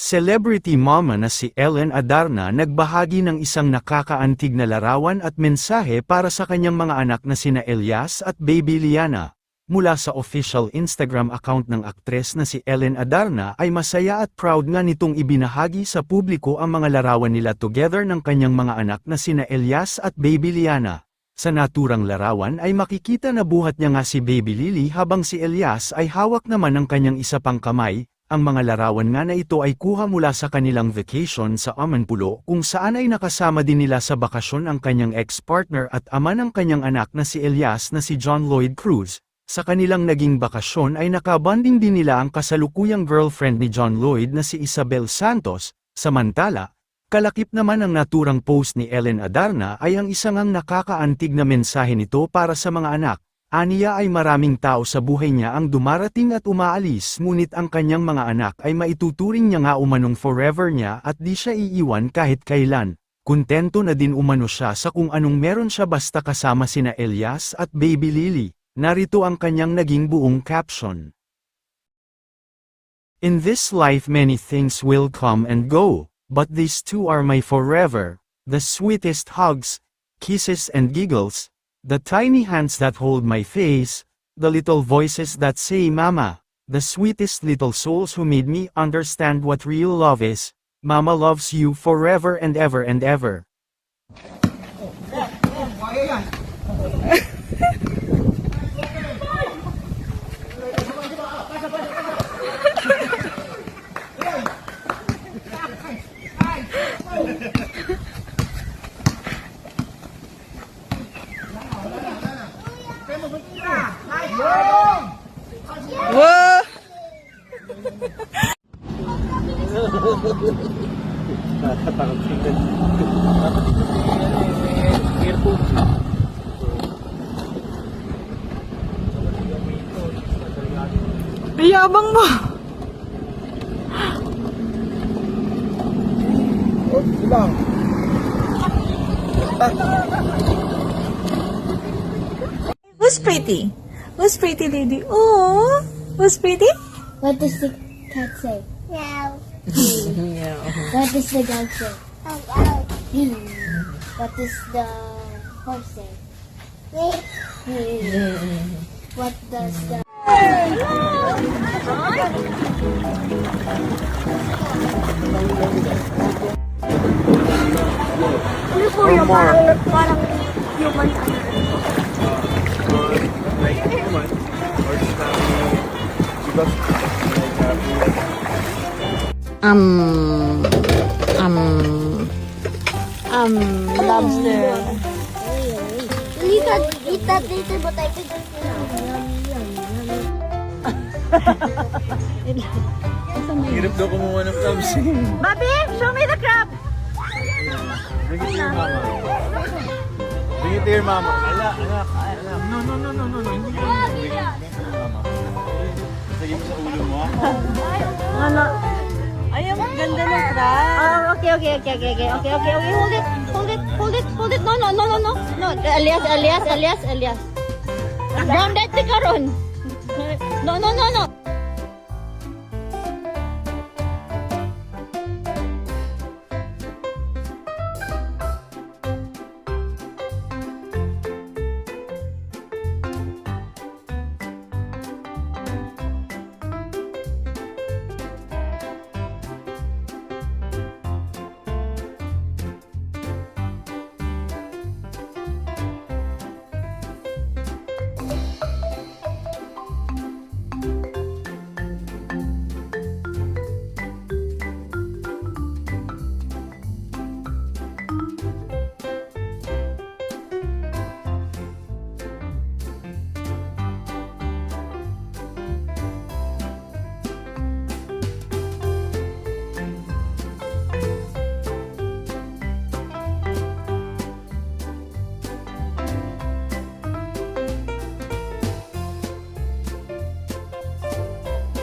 Celebrity mama na si Ellen Adarna nagbahagi ng isang nakakaantig na larawan at mensahe para sa kanyang mga anak na sina Elias at Baby Liana. Mula sa official Instagram account ng aktres na si Ellen Adarna ay masaya at proud nga nitong ibinahagi sa publiko ang mga larawan nila together ng kanyang mga anak na sina Elias at Baby Liana. Sa naturang larawan ay makikita na buhat niya nga si Baby Lily habang si Elias ay hawak naman ang kanyang isa pang kamay. Ang mga larawan nga na ito ay kuha mula sa kanilang vacation sa Amanpulo kung saan ay nakasama din nila sa bakasyon ang kanyang ex-partner at ama ng kanyang anak na si Elias na si John Lloyd Cruz. Sa kanilang naging bakasyon ay nakabanding din nila ang kasalukuyang girlfriend ni John Lloyd na si Isabel Santos. Samantala, kalakip naman ang naturang post ni Ellen Adarna ay ang isang nakakaantig na mensahe nito para sa mga anak. Aniya ay maraming tao sa buhay niya ang dumarating at umaalis ngunit ang kanyang mga anak ay maituturing niya nga umanong forever niya at di siya iiwan kahit kailan. Kontento na din umano siya sa kung anong meron siya basta kasama sina Elias at Baby Lily. Narito ang kanyang naging buong caption. In this life many things will come and go, but these two are my forever, the sweetest hugs, kisses and giggles, the tiny hands that hold my face, the little voices that say mama, the sweetest little souls who made me understand what real love is. Mama loves you forever and ever and ever. Whoa! Yabang mo! Who's pretty? Who's pretty, lady? Oh, who's pretty? What does the cat say? Meow. What does the dog say? What does the horse say? What does the... Ano po yung parang human Lobster. You can eat that later, but I think it's Hirap daw kumuha ng crabs. Bobby, show me the crab! Bring it to your mama. Bring it to your mama. Anak. No. Hindi ko bring it to your mama. Sige mo sa ulo mo. Ano? Ay, ang ganda ng crab. Oh, okay. Hold it. No. Elias. Grounded ka ron. No.